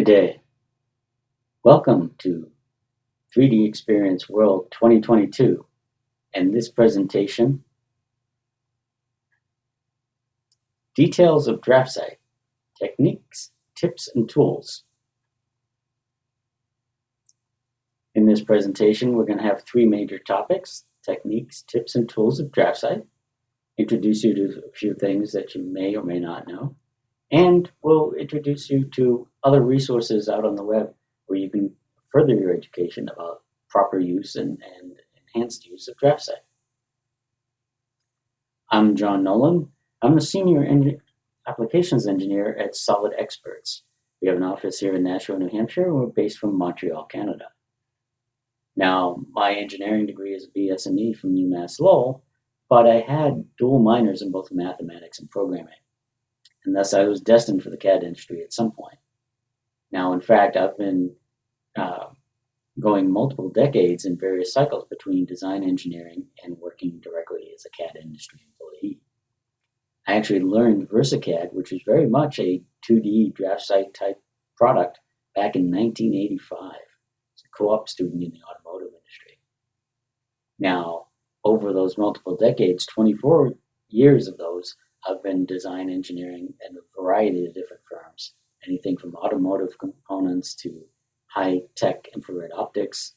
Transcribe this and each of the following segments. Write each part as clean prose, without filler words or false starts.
Good day. Welcome to 3D Experience World 2022 and this presentation, Details of DraftSight, Techniques, Tips, and Tools. In this presentation, we're going to have three major topics: techniques, tips, and tools of DraftSight, introduce you to a few things that you may or may not know, and we'll introduce you to other resources out on the web where you can further your education about proper use and enhanced use of DraftSight. I'm John Nolan. I'm a senior applications engineer at Solid Experts. We have an office here in Nashua, New Hampshire, and we're based from Montreal, Canada. Now, my engineering degree is a BS&E from UMass Lowell, but I had dual minors in both mathematics and programming, and thus I was destined for the CAD industry at some point. Now, in fact, I've been going multiple decades in various cycles between design engineering and working directly as a CAD industry employee. I actually learned VersaCAD, which is very much a 2D DraftSight type product, back in 1985. As a co-op student in the automotive industry. Now, over those multiple decades, 24 years of those, I've been design engineering at a variety of different firms, anything from automotive components to high-tech infrared optics,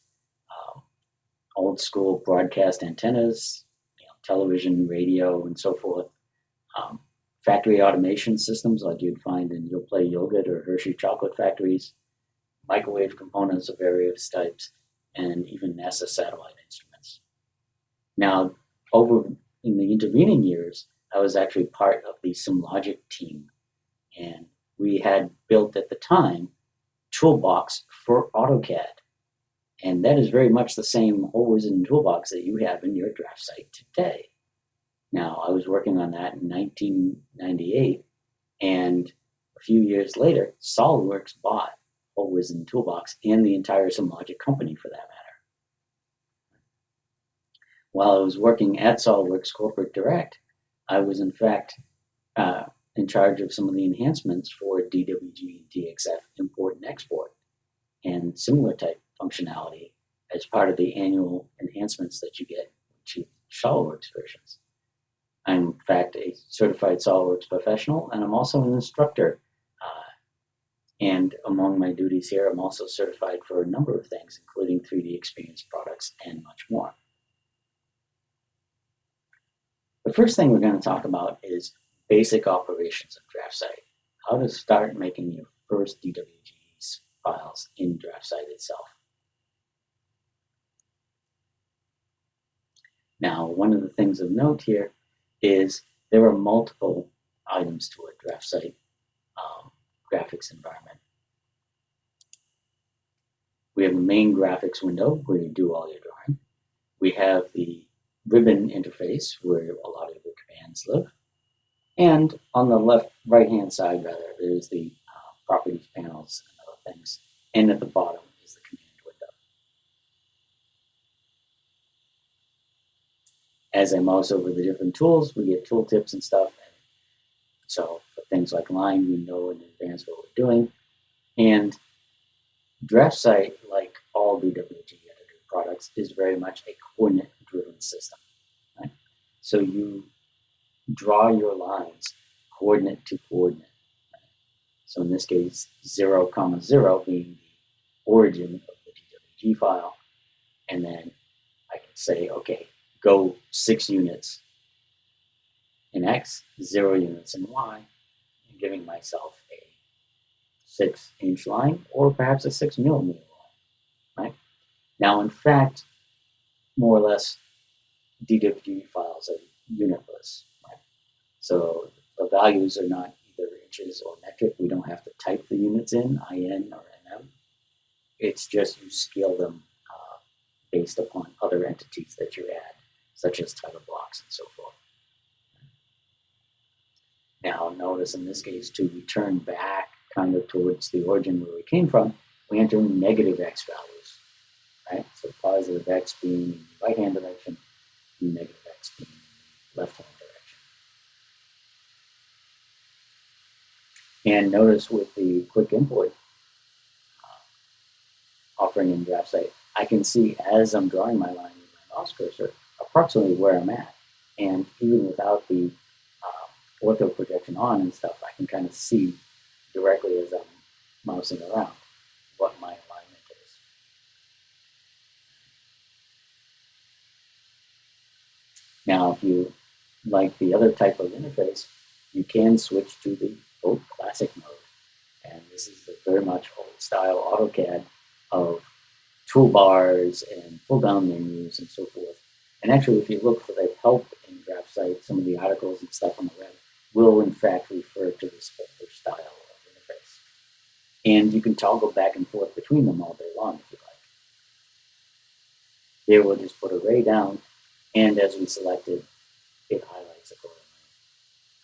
old school broadcast antennas, television, radio, and so forth. Factory automation systems like you'd find in You'll Play Yogurt or Hershey chocolate factories, microwave components of various types, and even NASA satellite instruments. Now, over in the intervening years, I was actually part of the SimLogic team, and we had built at the time toolbox for AutoCAD, and that is very much the same whole wizard toolbox that you have in your DraftSight today. Now, I was working on that in 1998, and a few years later, SolidWorks bought whole wizard toolbox and the entire SimLogic company for that matter. While I was working at SolidWorks Corporate Direct, I was in fact in charge of some of the enhancements for DWG and DXF import and export and similar type functionality as part of the annual enhancements that you get with SolidWorks versions. I'm in fact a certified SolidWorks professional, and I'm also an instructor. And among my duties here, I'm also certified for a number of things, including 3D Experience products and much more. The first thing we're going to talk about is basic operations of DraftSight, how to start making your first DWG files in DraftSight itself. Now, one of the things of note here is there are multiple items to a DraftSight graphics environment. We have the main graphics window where you do all your drawing. We have the ribbon interface where a lot of your commands live. And on the right-hand side, there's the properties panels and other things. And at the bottom is the command window. As I mouse over the different tools, we get tooltips and stuff. And so for things like line, we know in advance what we're doing. And DraftSight, like all DWG editor products, is very much a coordinate-driven system. Right? So you draw your lines coordinate to coordinate. Right? So in this case, 0, 0 being the origin of the DWG file. And then I can say, okay, go 6 units in X, 0 units in Y, and giving myself a 6-inch line or perhaps a 6-millimeter line. Right? Now, in fact, more or less, DWG files are unitless. Right? So the values are not either inches or metric. We don't have to type the units in, IN or MM. It's just you scale them based upon other entities that you add, such as title blocks and so forth. Now, notice in this case, to return back kind of towards the origin where we came from, we enter negative X values. Right? So positive X being in the right-hand direction, and negative X being in the left-hand direction. And notice with the quick import offering in DraftSight, I can see as I'm drawing my line with my mouse cursor approximately where I'm at. And even without the ortho projection on and stuff, I can kind of see directly as I'm mousing around what my alignment is. Now, if you like the other type of interface, you can switch to the old classic mode. And this is the very much old style AutoCAD of toolbars and pull down menus and so forth. And actually, if you look for the help in DraftSight, some of the articles and stuff on the web will in fact refer to this older style of interface. And you can toggle back and forth between them all day long if you like. Here we'll just put array down, and as we selected, it highlights accordingly.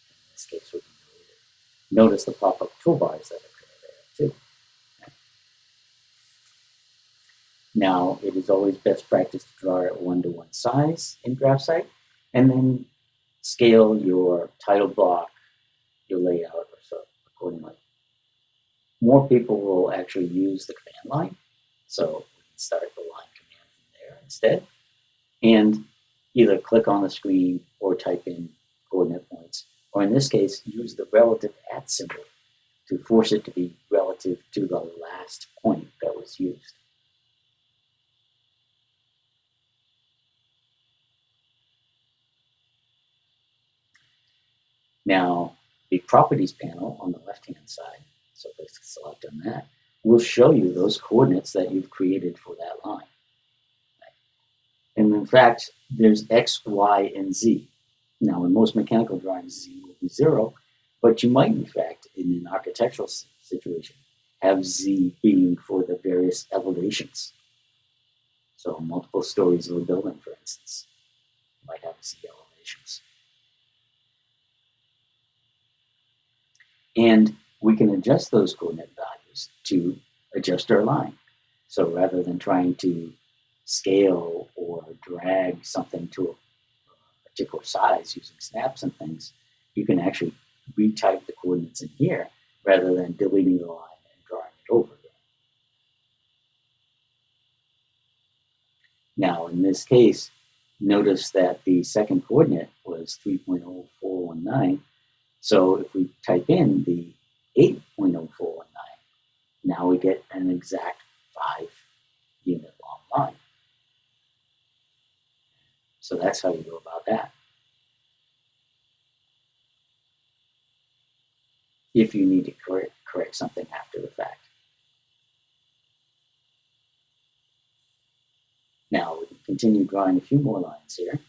In this case, we can delete it. Notice the pop-up toolbars that occur there too. Now, it is always best practice to draw at 1-to-1 size in DraftSight, and then scale your title block, your layout, or so accordingly. More people will actually use the command line, so we can start the line command from there instead, and either click on the screen or type in coordinate points, or in this case, use the relative at symbol to force it to be relative to the last point that was used. Now, the properties panel on the left-hand side, so let's select on that, will show you those coordinates that you've created for that line. And in fact, there's X, Y, and Z. Now, in most mechanical drawings, Z will be 0, but you might, in fact, in an architectural situation, have Z being for the various elevations. So multiple stories of a building, for instance, might have Z elevations. And we can adjust those coordinate values to adjust our line. So rather than trying to scale or drag something to a particular size using snaps and things, you can actually retype the coordinates in here rather than deleting the line and drawing it over again. Now, in this case, notice that the second coordinate was 3.0419. So if we type in the 8.0419, now we get an exact 5-unit long line. So that's how you go about that. If you need to correct something after the fact. Now we can continue drawing a few more lines here,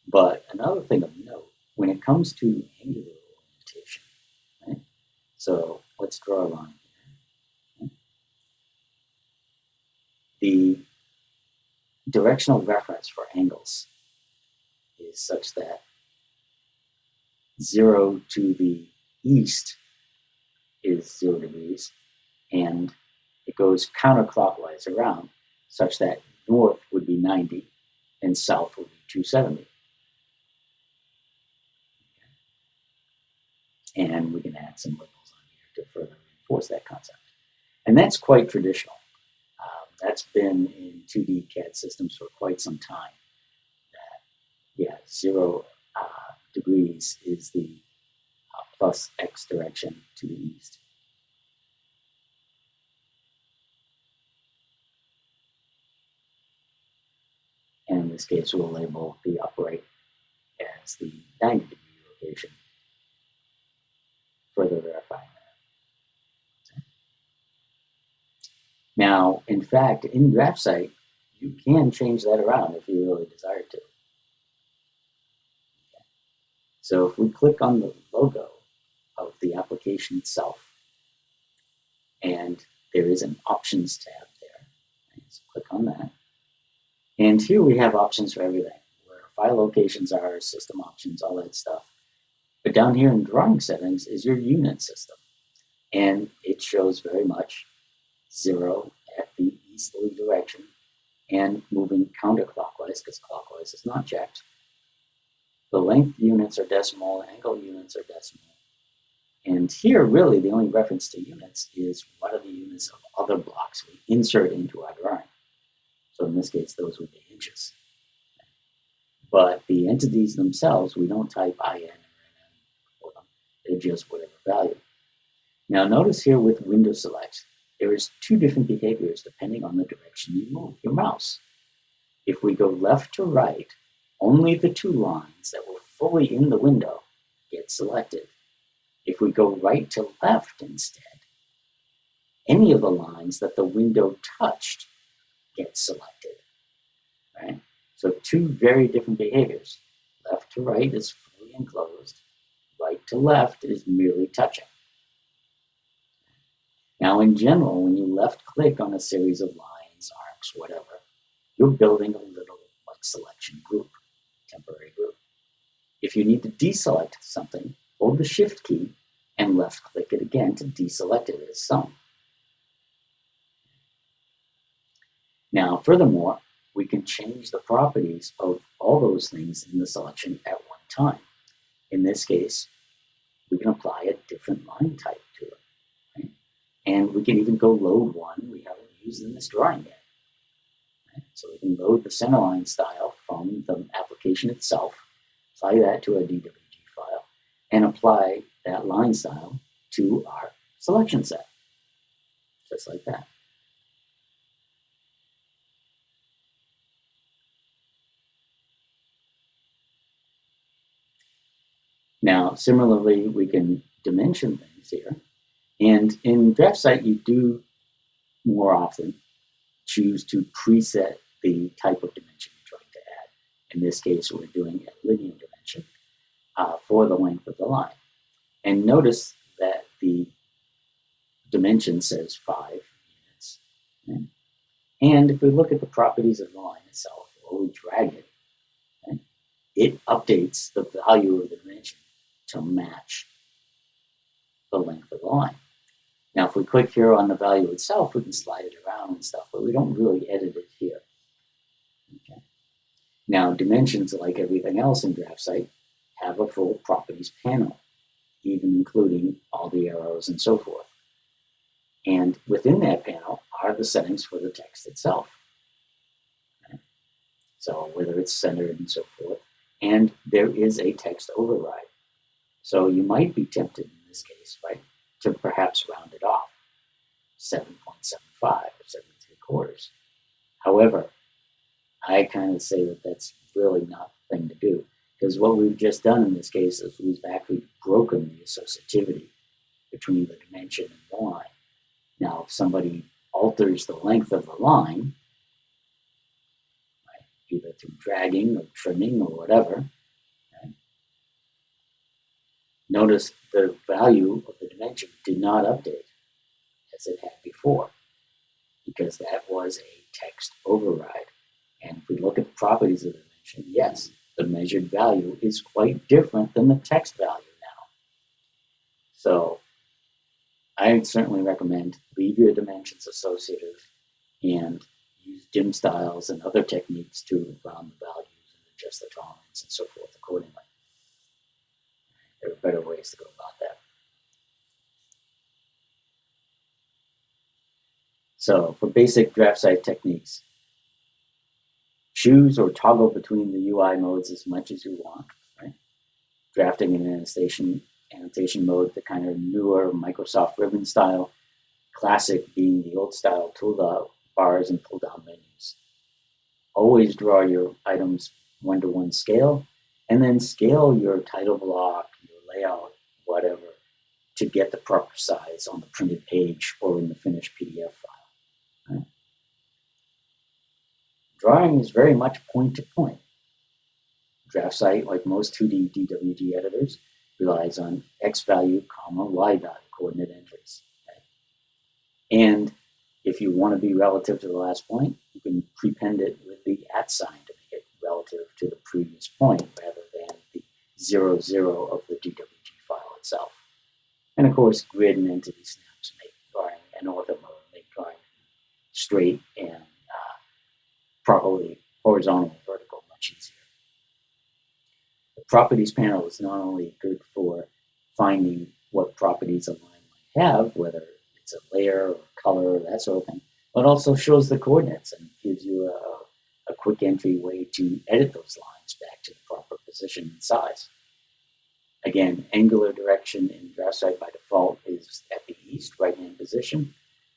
but another thing of note, when it comes to angular orientation, right? So let's draw a line here. Okay. The directional reference for angles is such that 0 to the east is 0 degrees, and it goes counterclockwise around, such that north would be 90 and south would be 270. And we can add some labels on here to further reinforce that concept. And that's quite traditional. That's been in 2D CAD systems for quite some time. Yeah, 0 degrees is the plus X direction to the east. And in this case, we'll label the upright as the 90-degree location, further verifying that. Okay. Now, in fact, in DraftSight, you can change that around if you really desire to. Okay. So if we click on the logo of the application itself, and there is an options tab there, right? So click on that. And here we have options for everything, where file locations are, system options, all that stuff. But down here in drawing settings is your unit system. And it shows very much 0 at the easterly direction and moving counterclockwise, because clockwise is not checked. The length units are decimal, angle units are decimal. And here, really, the only reference to units is what are the units of other blocks we insert into our this case, those would be inches. But the entities themselves, we don't type IN or NN for them. They're just whatever value. Now notice here with window select, there is two different behaviors depending on the direction you move your mouse. If we go left to right, only the two lines that were fully in the window get selected. If we go right to left instead, any of the lines that the window touched get selected, right? So two very different behaviors. Left to right is fully enclosed. Right to left is merely touching. Now, in general, when you left click on a series of lines, arcs, whatever, you're building a little like selection group, temporary group. If you need to deselect something, hold the shift key and left click it again to deselect it as some. Now, furthermore, we can change the properties of all those things in the selection at one time. In this case, we can apply a different line type to it. Right? And we can even go load one we haven't used in this drawing yet. Right? So we can load the centerline style from the application itself, apply that to a DWG file, and apply that line style to our selection set, just like that. Now, similarly, we can dimension things here. And in DraftSight, you do more often choose to preset the type of dimension you're trying to add. In this case, we're doing a linear dimension for the length of the line. And notice that the dimension says 5 units. Okay? And if we look at the properties of the line itself, or we drag it, okay, it updates the value of the dimension to match the length of the line. Now, if we click here on the value itself, we can slide it around and stuff, but we don't really edit it here. Okay. Now, dimensions, like everything else in DraftSight, have a full properties panel, even including all the arrows and so forth. And within that panel are the settings for the text itself. Okay. So whether it's centered and so forth. And there is a text override. So you might be tempted in this case, right, to perhaps round it off, 7.75 or 7.75. However, I kind of say that that's really not the thing to do, because what we've just done in this case is we've actually broken the associativity between the dimension and the line. Now, if somebody alters the length of the line, right, either through dragging or trimming or whatever, notice the value of the dimension did not update as it had before, because that was a text override. And if we look at the properties of the dimension, yes, the measured value is quite different than the text value now. So I would certainly recommend leave your dimensions associative and use dim styles and other techniques to round the values and adjust the tolerance and so forth accordingly. There are better ways to go about that. So for basic DraftSight techniques, choose or toggle between the UI modes as much as you want. Right? Drafting in annotation mode, the kind of newer Microsoft ribbon style. Classic being the old style toolbars and pull-down menus. Always draw your items one-to-one scale, and then scale your title block, layout, whatever, to get the proper size on the printed page or in the finished PDF file. Right? Drawing is very much point-to-point. DraftSight, like most 2D DWG editors, relies on X value, comma, Y value coordinate entries. Right? And if you want to be relative to the last point, you can prepend it with the @ sign to make it relative to the previous point rather than the 0, 0 of the DWG file itself. And of course, grid and entity snaps make drawing and ortho mode make drawing straight and properly horizontal and vertical much easier. The properties panel is not only good for finding what properties a line might have, whether it's a layer or color or that sort of thing, but also shows the coordinates and gives you quick entry way to edit those lines back to the proper position and size. Again, angular direction in DraftSight by default is at the east right-hand position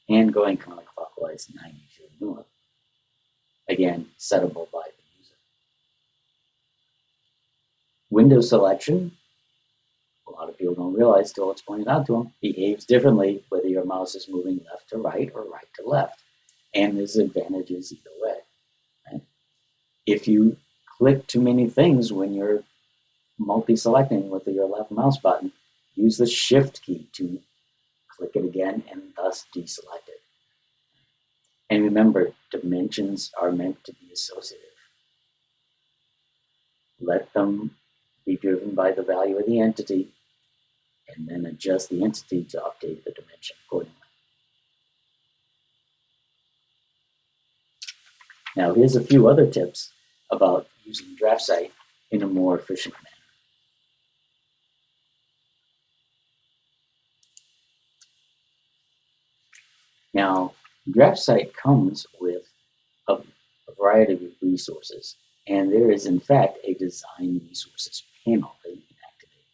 and going counterclockwise 90 to the north. Again, settable by the user. Window selection, a lot of people don't realize till it's pointed out to them, behaves differently whether your mouse is moving left to right or right to left. And there's advantages either way. Right? If you click too many things when you're multi-selecting with your left mouse button, use the Shift key to click it again and thus deselect it. And remember, dimensions are meant to be associative. Let them be driven by the value of the entity, and then adjust the entity to update the dimension accordingly. Now, here's a few other tips about using DraftSight in a more efficient manner. Now, DraftSight comes with a variety of resources, and there is, in fact, a design resources panel that you can activate.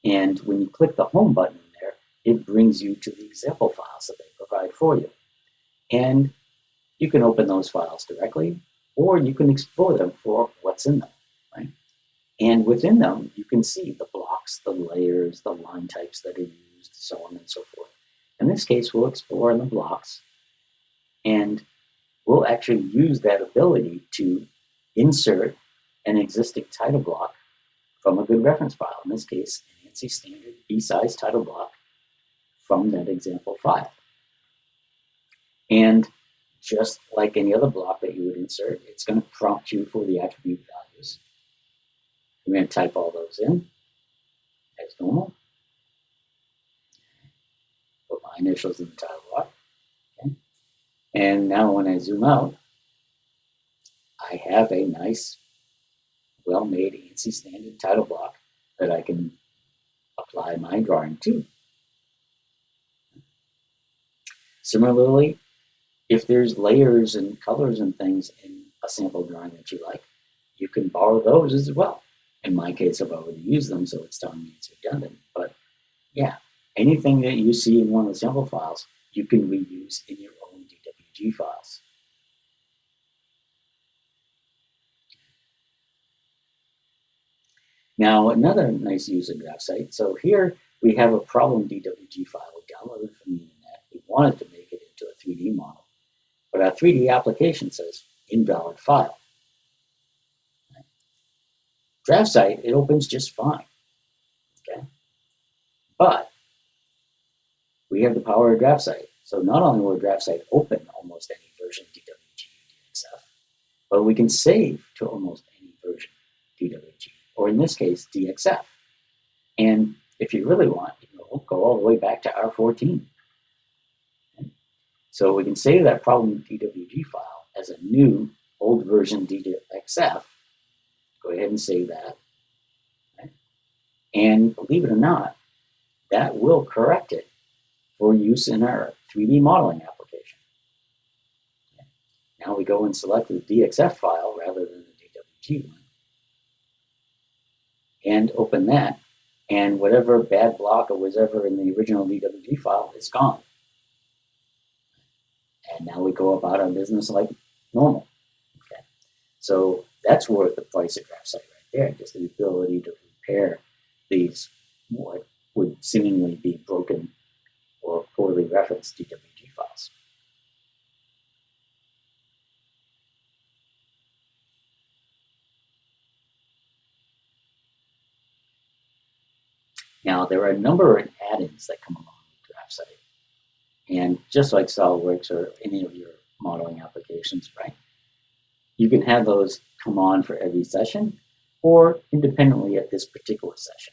And when you click the home button in there, it brings you to the example files that they provide for you. And you can open those files directly, or you can explore them for what's in them, right? And within them, you can see the blocks, the layers, the line types that are used, so on and so forth. In this case, we'll explore the blocks, and we'll actually use that ability to insert an existing title block from a good reference file. In this case, an ANSI standard B-size title block from that example file. And just like any other block that you would insert, it's going to prompt you for the attribute values. I'm going to type all those in as normal. Put my initials in the title block. Okay. And now when I zoom out, I have a nice, well-made ANSI standard title block that I can apply my drawing to. Similarly, if there's layers and colors and things in a sample drawing that you like, you can borrow those as well. In my case, I've already used them, so it's telling me it's redundant. But yeah, anything that you see in one of the sample files, you can reuse in your own DWG files. Now, another nice use of DraftSight. So here we have a problem DWG file we downloaded from the internet. We wanted to make it into a 3D model, but our 3D application says invalid file. DraftSight, it opens just fine, okay? But we have the power of DraftSight. So not only will DraftSight open almost any version DWG DXF, but we can save to almost any version DWG, or in this case, DXF. And if you really want, you can go all the way back to R14. Okay? So we can save that problem DWG file as a new old version DXF. Go ahead and save that. Okay? And believe it or not, that will correct it for use in our 3D modeling application. Okay? Now we go and select the DXF file rather than the DWG one, and open that, and whatever bad block or whatever in the original DWG file is gone. And now we go about our business like normal. Okay? So that's worth the price of DraftSight right there, just the ability to repair these what would seemingly be broken or poorly referenced DWG files. Now, there are a number of add-ins that come along with DraftSight. And just like SolidWorks or any of your modeling applications, right? You can have those come on for every session or independently at this particular session.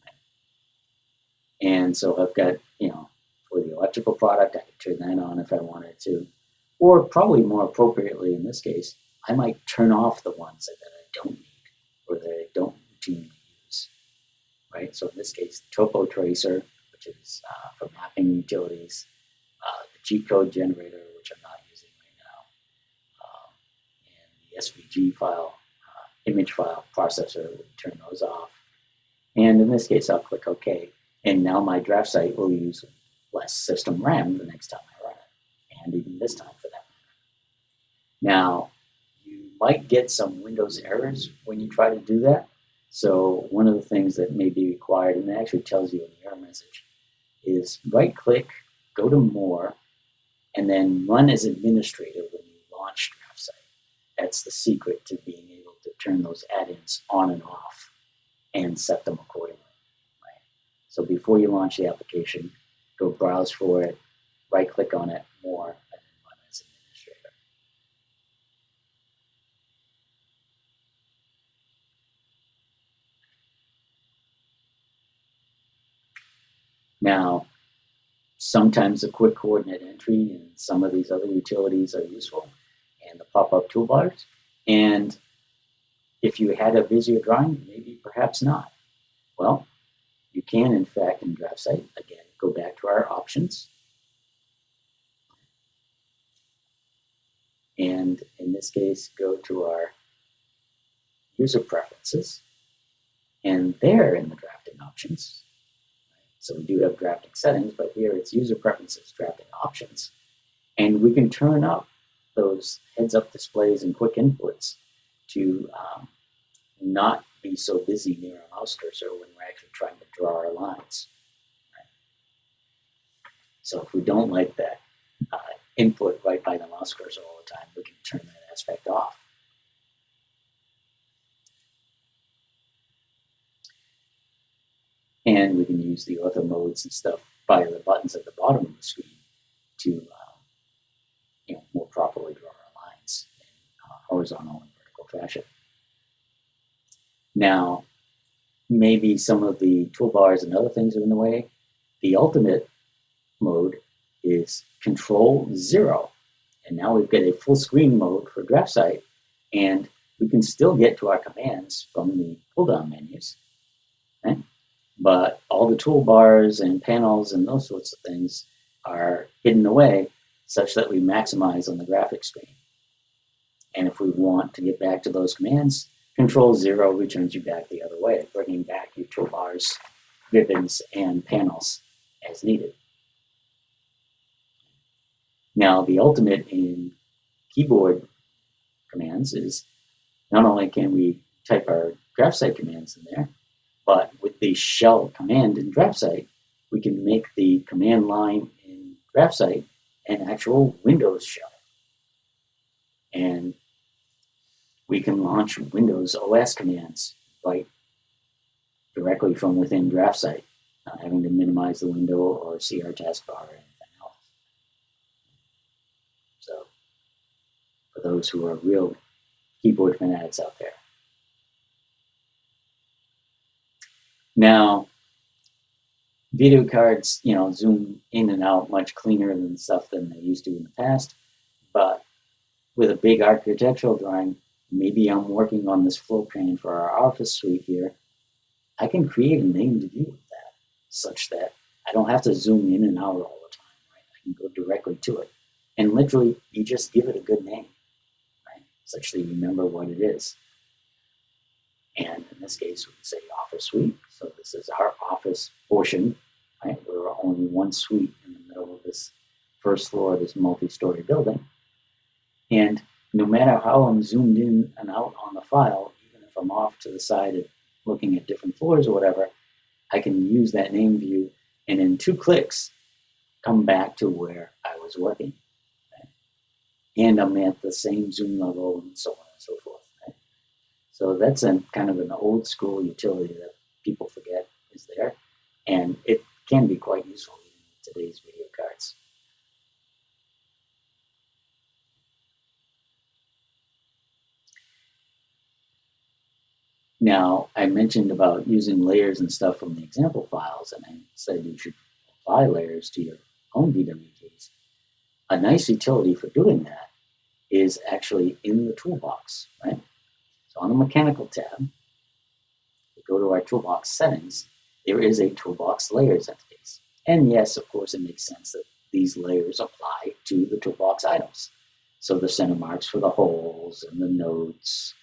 Right? And so I've got, for the electrical product, I could turn that on if I wanted to. Or probably more appropriately in this case, I might turn off the ones that I don't need or that I don't routinely use. Right? So in this case, Topo Tracer, which is for mapping utilities, the G-code generator, which I'm not using right now, and the SVG file, image file processor, we turn those off. And in this case, I'll click OK. And now my DraftSight will use less system RAM the next time I run it, and even this time for that matter. Now, you might get some Windows errors when you try to do that. So one of the things that may be required, and it actually tells you in the error message, is right-click, go to More, and then Run as Administrator when you launch DraftSight. That's the secret to being able to turn those add-ins on and off and set them accordingly. Right? So before you launch the application, go browse for it, right-click on it, More, and then Run as Administrator. Now, sometimes the quick coordinate entry and some of these other utilities are useful, and the pop-up toolbars. And if you had a busier drawing, maybe perhaps not. Well, you can, in fact, in DraftSight, again, go back to our options. And in this case, go to our user preferences. And there in the drafting options, so we do have drafting settings, but here it's user preferences, drafting options. And we can turn up those heads-up displays and quick inputs to not be so busy near a mouse cursor when we're actually trying to draw our lines. Right? So if we don't like that input right by the mouse cursor all the time, we can turn that aspect off. And we can use the ortho modes and stuff via the buttons at the bottom of the screen to more properly draw our lines in horizontal and vertical fashion. Now, maybe some of the toolbars and other things are in the way. The ultimate mode is Control 0. And now we've got a full screen mode for DraftSight, and we can still get to our commands from the pull-down menus. Okay? But all the toolbars and panels and those sorts of things are hidden away such that we maximize on the graphics screen. And if we want to get back to those commands, Control 0 returns you back the other way, bringing back your toolbars, ribbons, and panels as needed. Now, the ultimate in keyboard commands is not only can we type our DraftSight commands in there, but with the shell command in DraftSight, we can make the command line in DraftSight an actual Windows shell. And we can launch Windows OS commands right directly from within DraftSight, not having to minimize the window or see our taskbar or anything else. So, for those who are real keyboard fanatics out there. Now, video cards, zoom in and out much cleaner than stuff than they used to in the past. But with a big architectural drawing, maybe I'm working on this floor plan for our office suite here. I can create a named view of that, such that I don't have to zoom in and out all the time. Right? I can go directly to it, and literally, you just give it a good name, right? Such that you remember what it is. And in this case, we can say office suite. So this is our office portion, right? We're only one suite in the middle of this first floor of this multi-story building. And no matter how I'm zoomed in and out on the file, even if I'm off to the side of looking at different floors or whatever, I can use that name view and in 2 clicks, come back to where I was working. Right? And I'm at the same zoom level and so on and so forth. Right? So that's kind of an old school utility that people forget is there. And it can be quite useful in today's video cards. Now, I mentioned about using layers and stuff from the example files, and I said you should apply layers to your own DWGs. A nice utility for doing that is actually in the toolbox, right? So on the mechanical tab, we go to our toolbox settings, there is a toolbox layers interface. And yes, of course, it makes sense that these layers apply to the toolbox items. So the center marks for the holes and the notes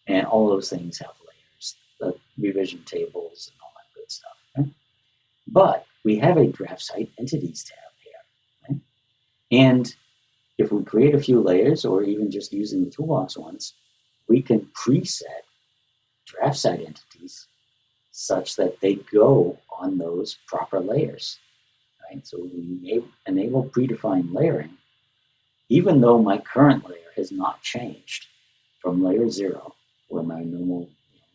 and all those things have layers, the revision tables and all that good stuff. Right? But we have a DraftSight entities tab here. Right? And if we create a few layers or even just using the toolbox ones, we can preset DraftSight entities such that they go on those proper layers. Right? So we enable predefined layering, even though my current layer has not changed from layer 0, where my normal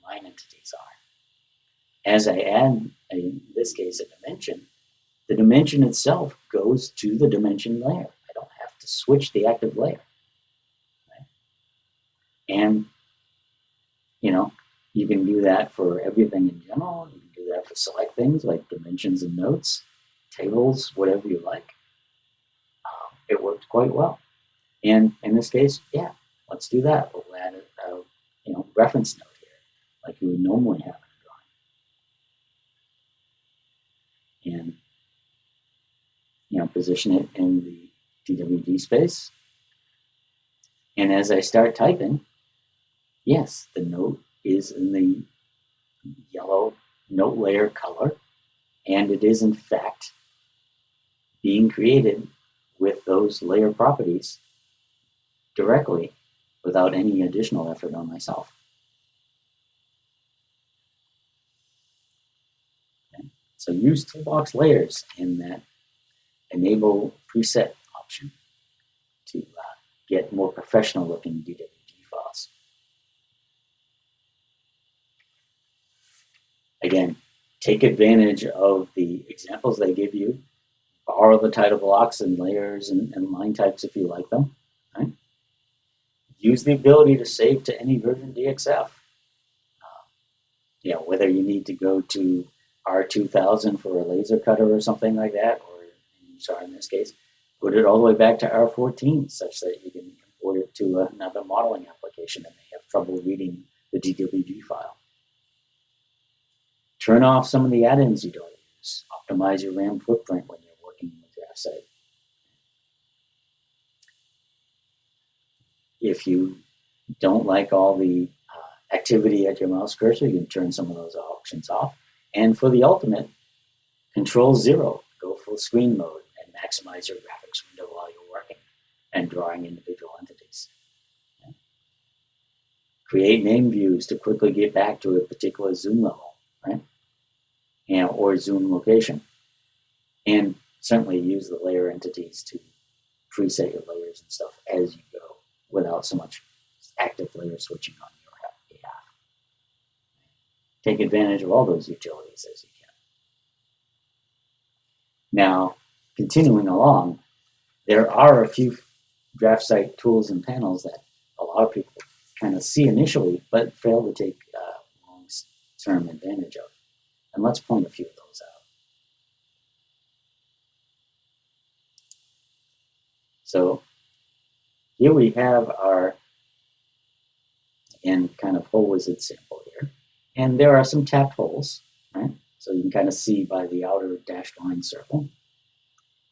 line entities are. As I add, in this case, a dimension, the dimension itself goes to the dimension layer. I don't have to switch the active layer. Right? And, you can do that for everything in general. You can do that for select things like dimensions and notes, tables, whatever you like. It worked quite well. And in this case, yeah, let's do that. We'll add a reference note here, like you would normally have in a drawing. And position it in the DWG space. And as I start typing, yes, the note is in the yellow note layer color, and it is in fact being created with those layer properties directly without any additional effort on myself. Okay. So use toolbox layers in that enable preset option to get more professional looking DWG files. Again, take advantage of the examples they give you, borrow the title blocks and layers and line types if you like them. Right? Use the ability to save to any version DXF. Whether you need to go to R2000 for a laser cutter or something like that, or in this case, put it all the way back to R14 such that you can import it to another modeling application that may have trouble reading the DWG file. Turn off some of the add-ins you don't use. Optimize your RAM footprint when you're working with DraftSight. If you don't like all the activity at your mouse cursor, you can turn some of those options off. And for the ultimate, Control 0, go full screen mode and maximize your graphics window while you're working and drawing individual entities. Okay. Create name views to quickly get back to a particular zoom level, right? Or zoom location. And certainly use the layer entities to preset your layers and stuff as you go without so much active layer switching on your behalf. Take advantage of all those utilities as you can. Now, continuing along, there are a few DraftSight tools and panels that a lot of people kind of see initially, but fail to take long-term advantage of. And let's point a few of those out. So here we have our, again, kind of hole wizard sample here. And there are some tapped holes, right? So you can kind of see by the outer dashed line circle.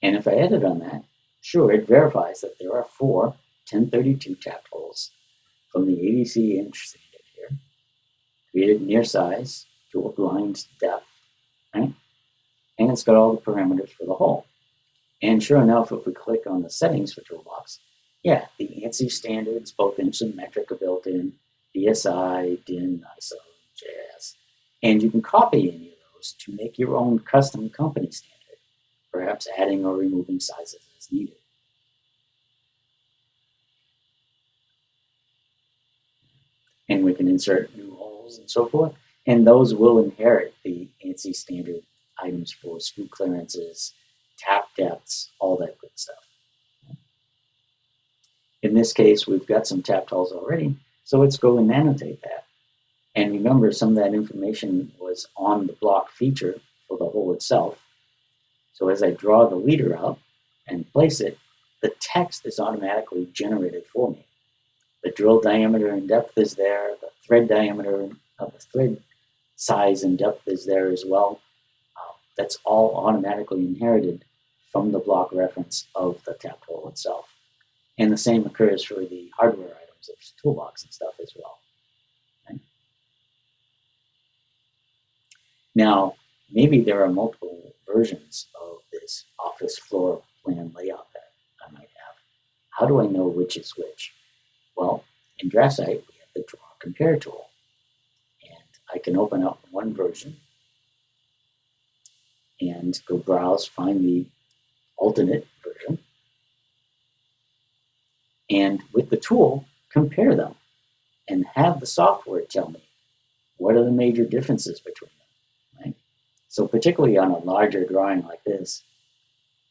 And if I edit on that, sure, it verifies that there are 4 1032 tapped holes from the ADC inch standard here, created near size to a blind depth, right? And it's got all the parameters for the hole. And sure enough, if we click on the settings for Toolbox, yeah, the ANSI standards, both inch and metric, are built in, BSI, DIN, ISO, JS. And you can copy any of those to make your own custom company standard, perhaps adding or removing sizes as needed. And we can insert new holes and so forth, and those will inherit the ANSI standard items for screw clearances, tap depths, all that good stuff. In this case, we've got some tapped holes already, so let's go and annotate that. And remember, some of that information was on the block feature for the hole itself. So as I draw the leader out and place it, the text is automatically generated for me. The drill diameter and depth is there, the thread diameter of the thread size and depth is there as well. That's all automatically inherited from the block reference of the tapped hole itself. And the same occurs for the hardware items of toolbox and stuff as well. Right? Now, maybe there are multiple versions of this office floor plan layout that I might have. How do I know which is which? Well, in DraftSight, we have the Draw Compare tool. And I can open up one version and go browse, find the alternate version, and with the tool, compare them and have the software tell me what are the major differences between them, right? So particularly on a larger drawing like this,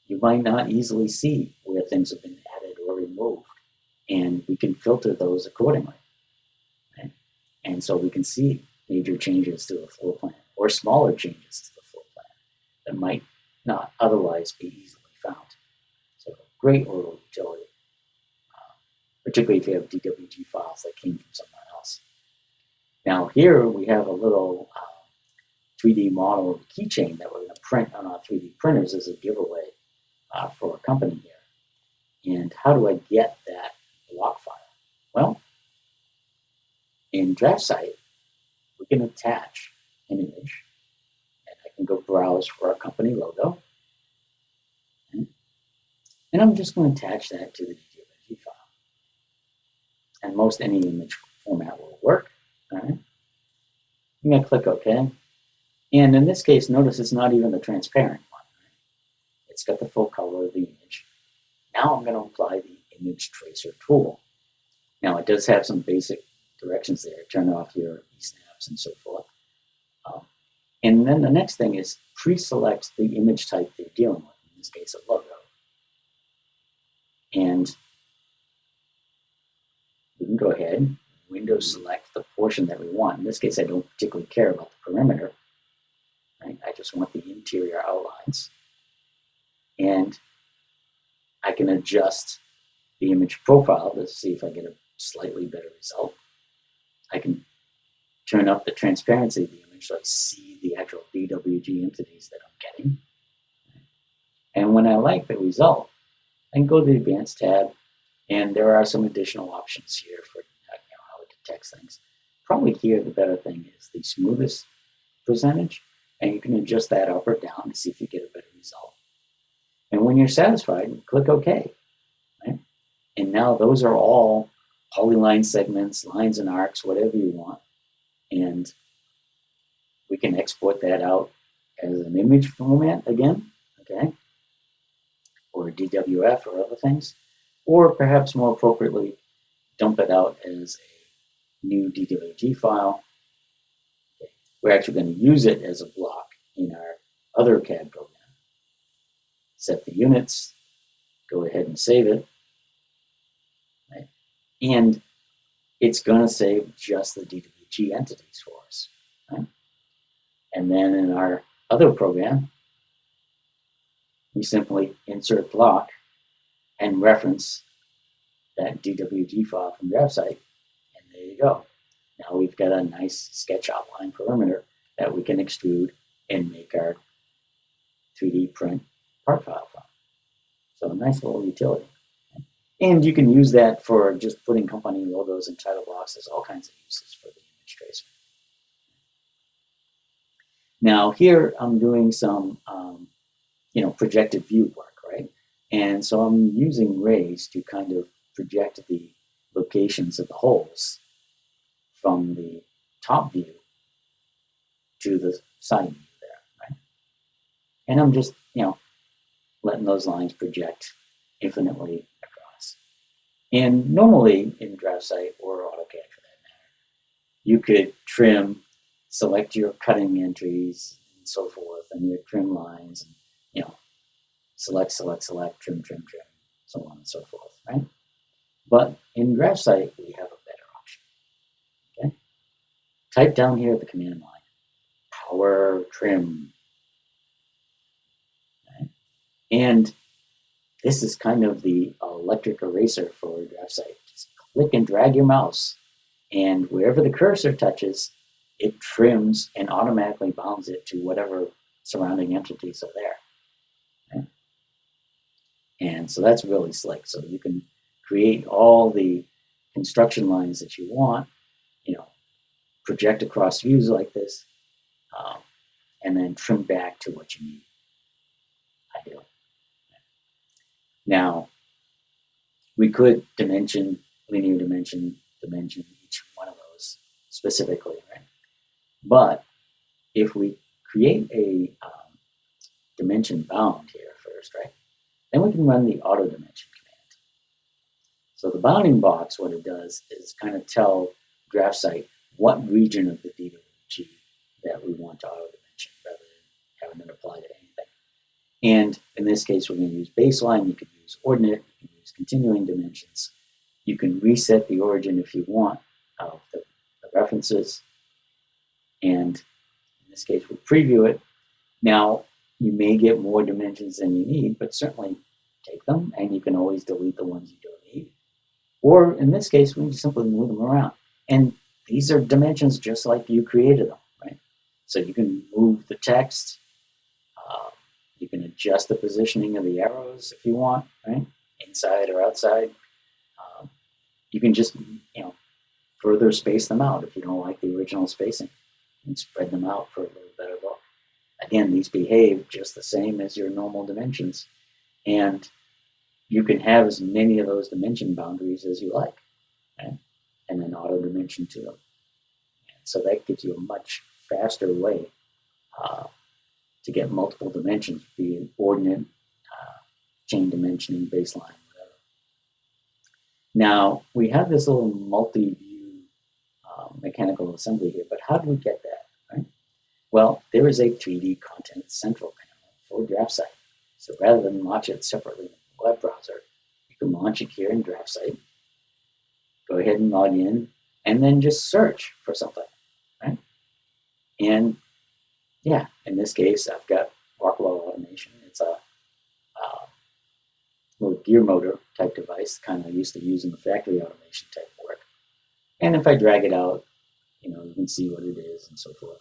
you might not easily see where things have been added or removed, and we can filter those accordingly. Right? And so we can see major changes to the floor plan or smaller changes to the floor plan that might not otherwise be easily found. So great little utility, particularly if you have DWG files that came from somewhere else. Now here we have a little 3D model keychain that we're going to print on our 3D printers as a giveaway for a company here. And how do I get that block file? Well, in DraftSight, we can attach an image, and I can go browse for our company logo. Okay. And I'm just going to attach that to the DWG file. And most any image format will work. All right. I'm going to click OK. And in this case, notice it's not even the transparent one. Right? It's got the full color of the image. Now I'm going to apply the image tracer tool. Now it does have some basic directions there. Turn off your e-snaps and so forth. And then the next thing is pre-select the image type that you're dealing with, in this case a logo. And we can go ahead, window select the portion that we want. In this case, I don't particularly care about the perimeter. Right? I just want the interior outlines. And I can adjust the image profile to see if I get a slightly better result. I can turn up the transparency of the image so I see the actual DWG entities that I'm getting. And when I like the result, I can go to the Advanced tab, and there are some additional options here for how it detects things. Probably here the better thing is the smoothest percentage, and you can adjust that up or down to see if you get a better result. And when you're satisfied, click OK. Right? And now those are all polyline segments, lines and arcs, whatever you want. And we can export that out as an image format again, okay? Or DWF or other things. Or perhaps more appropriately, dump it out as a new DWG file. Okay. We're actually going to use it as a block in our other CAD program. Set the units, go ahead and save it. Right? And it's going to save just the DWG entities for us. Right? And then in our other program, we simply insert block and reference that DWG file from DraftSight, and there you go. Now we've got a nice sketch outline perimeter that we can extrude and make our 3D print part file from. So a nice little utility. And you can use that for just putting company logos and title blocks. There's all kinds of uses for the image tracer. Now here I'm doing some projected view work, right? And so I'm using rays to kind of project the locations of the holes from the top view to the side view there, right? And I'm just, letting those lines project infinitely across. And normally in DraftSight or AutoCAD for that matter, you could trim, select your cutting entries and so forth, and your trim lines, and select, trim, so on and so forth, right? But in DraftSight, we have a better option, okay? Type down here at the command line, power trim, okay? And this is kind of the electric eraser for DraftSight. Just click and drag your mouse, and wherever the cursor touches, it trims and automatically bounds it to whatever surrounding entities are there. Okay? And so that's really slick. So you can create all the construction lines that you want, project across views like this, um, and then trim back to what you need, ideally. Now, we could linear dimension each one of those specifically, right? But if we create a dimension bound here first, right? Then we can run the auto dimension command. So the bounding box, what it does is kind of tell DraftSight what region of the DWG that we want to auto dimension rather than having it apply to anything. And in this case, we're going to use baseline. You could use ordinate. You can use continuing dimensions. You can reset the origin if you want of the references. And in this case, we'll preview it. Now, you may get more dimensions than you need, but certainly take them, and you can always delete the ones you don't need. Or in this case, we can simply move them around. And these are dimensions just like you created them, right? So you can move the text. You can adjust the positioning of the arrows if you want, right? Inside or outside. You can just, further space them out if you don't like the original spacing, and spread them out for a little better look. Again, these behave just the same as your normal dimensions, and you can have as many of those dimension boundaries as you like, right? And then auto dimension to them. And so that gives you a much faster way to get multiple dimensions, be it ordinate, chain dimensioning, baseline, whatever. Now, we have this little multi-view mechanical assembly here, but how do we get that, right? Well, there is a 3D content central panel for DraftSight. So rather than launch it separately in the web browser, you can launch it here in DraftSight, go ahead and log in, and then just search for something, right? And yeah, in this case, I've got Rockwell automation. It's a little gear motor type device, kind of used to use in the factory automation type work. And if I drag it out, you can see what it is and so forth.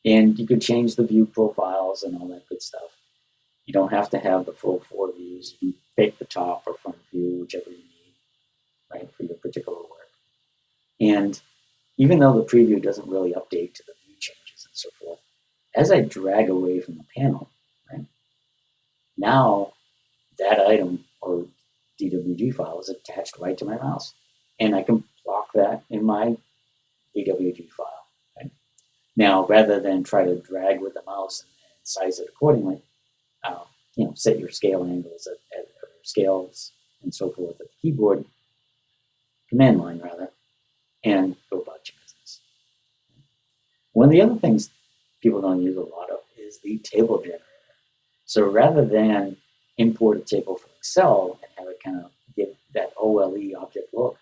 And you could change the view profiles and all that good stuff. You don't have to have the full 4 views. You can pick the top or front view, whichever you need, right, for your particular work. And even though the preview doesn't really update to the view changes and so forth, as I drag away from the panel, right, now that item or DWG file is attached right to my mouse. And I can block that in my DWG file. Right? Now, rather than try to drag with the mouse and size it accordingly, set your scale angles at scales and so forth at the keyboard, command line rather, and go about your business. One of the other things people don't use a lot of is the table generator. So rather than import a table from Excel and have it kind of give that OLE object look,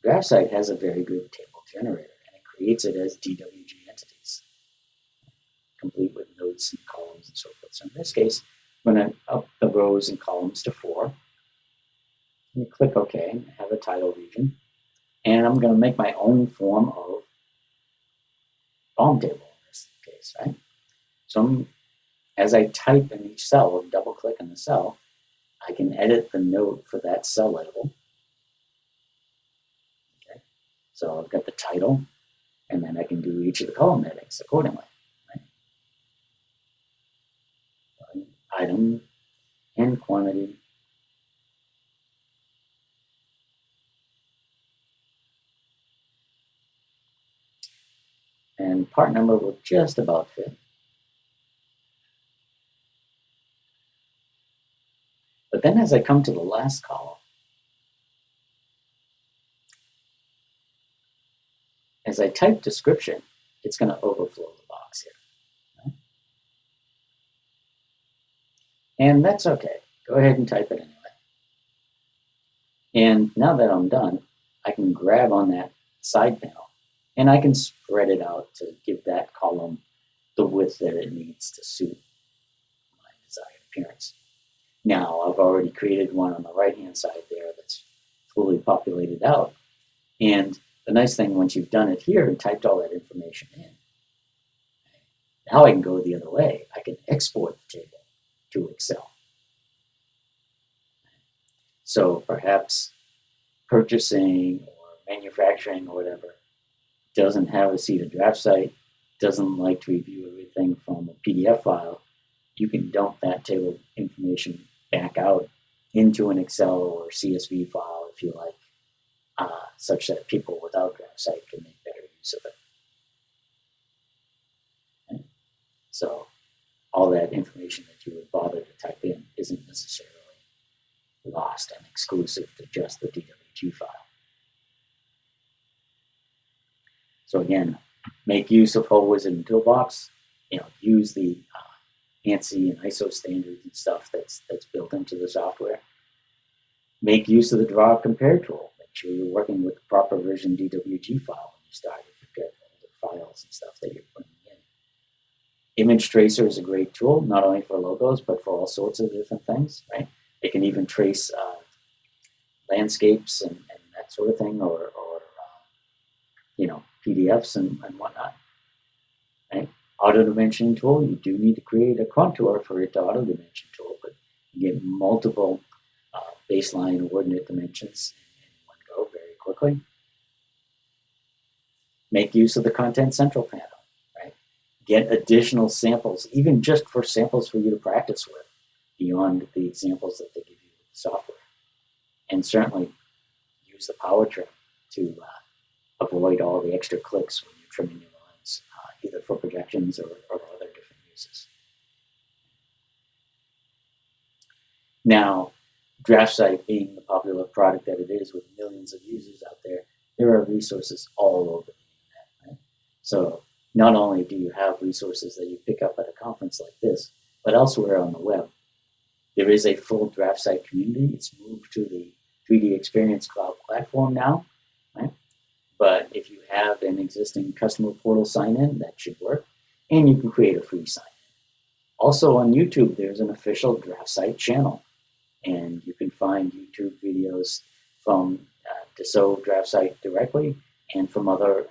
DraftSight has a very good table generator, and it creates it as DWG entities, complete with notes and columns and so forth. So in this case, I'm going to up the rows and columns to 4. And click OK, and have a title region. And I'm going to make my own form of column table in this case, right? So as I type in each cell, or double click in the cell, I can edit the note for that cell label. Okay. So I've got the title, and then I can do each of the column headings accordingly. Right? Item and quantity. And part number will just about fit. But then as I come to the last column, as I type description, it's going to overflow the box here. Right? And that's okay. Go ahead and type it anyway. And now that I'm done, I can grab on that side panel and I can spread it out to give that column the width that it needs to suit my desired appearance. Now, I've already created one on the right-hand side there that's fully populated out. And the nice thing, once you've done it here and typed all that information in, now I can go the other way. I can export the table to Excel. So perhaps purchasing or manufacturing or whatever doesn't have a seat of DraftSight, doesn't like to review everything from a PDF file, you can dump that table information back out into an Excel or CSV file if you like, such that people without DraftSight can make better use of it. Okay? So all that information that you would bother to type in isn't necessarily lost and exclusive to just the DWG file. So again, make use of Whole Wizard and Toolbox. Use the ANSI and ISO standards and stuff that's built into the software. Make use of the Draw Compare tool. Make sure you're working with the proper version DWG file when you start. If you've got older files and stuff that you're putting in. Image Tracer is a great tool, not only for logos, but for all sorts of different things, right? It can even trace landscapes and that sort of thing, or PDFs and whatnot. Right? Auto dimensioning tool, you do need to create a contour for it to auto dimension tool, but you get multiple baseline ordinate dimensions in one go very quickly. Make use of the Content Central panel, right? Get additional samples, even just for samples for you to practice with, beyond the examples that they give you with the software. And certainly use the power trim to avoid all the extra clicks when you're trimming your lines, either for projections or other different uses. Now, DraftSight being the popular product that it is with millions of users out there, there are resources all over the internet, right? So not only do you have resources that you pick up at a conference like this, but elsewhere on the web. There is a full DraftSight community. It's moved to the 3D Experience Cloud platform now, right? But if you have an existing customer portal sign-in, that should work. And you can create a free sign-in. Also on YouTube, there's an official DraftSight channel. And you can find YouTube videos from Dassault DraftSight directly and from other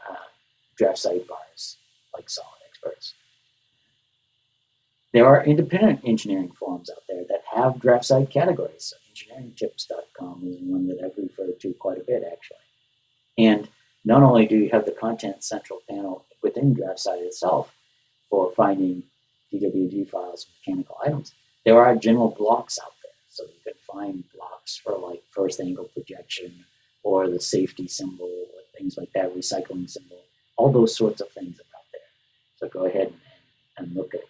DraftSight buyers like Solid Experts. There are independent engineering forums out there that have DraftSight categories. So engineeringtips.com is one that I've referred to quite a bit, actually. And not only do you have the Content Central panel within DraftSight itself for finding DWG files and mechanical items, there are general blocks out there. So you can find blocks for like first angle projection or the safety symbol or things like that, recycling symbol, all those sorts of things are out there. So go ahead and look at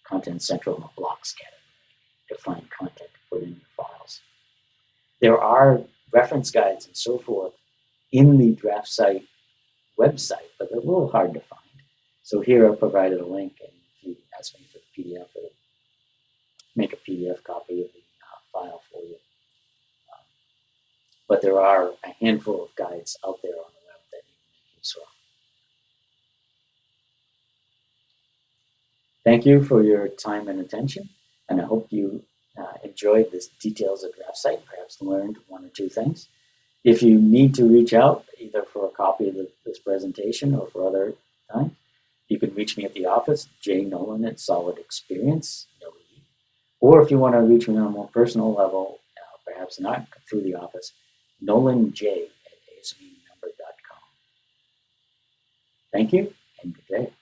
Content Central in the blocks category to find content to put in your files. There are reference guides and so forth in the DraftSight website, but they're a little hard to find. So here I've provided a link, and if you ask me for the PDF, it'll make a PDF copy of the file for you. But there are a handful of guides out there on the web that you can make use of. Thank you for your time and attention, and I hope you enjoyed the details of DraftSight, perhaps learned one or two things. If you need to reach out, either for a copy of this presentation or for other times, you can reach me at the office, jnolan at Solid Experience, or if you want to reach me on a more personal level, perhaps not through the office, nolanj at asmnumber.com. Thank you, and good day.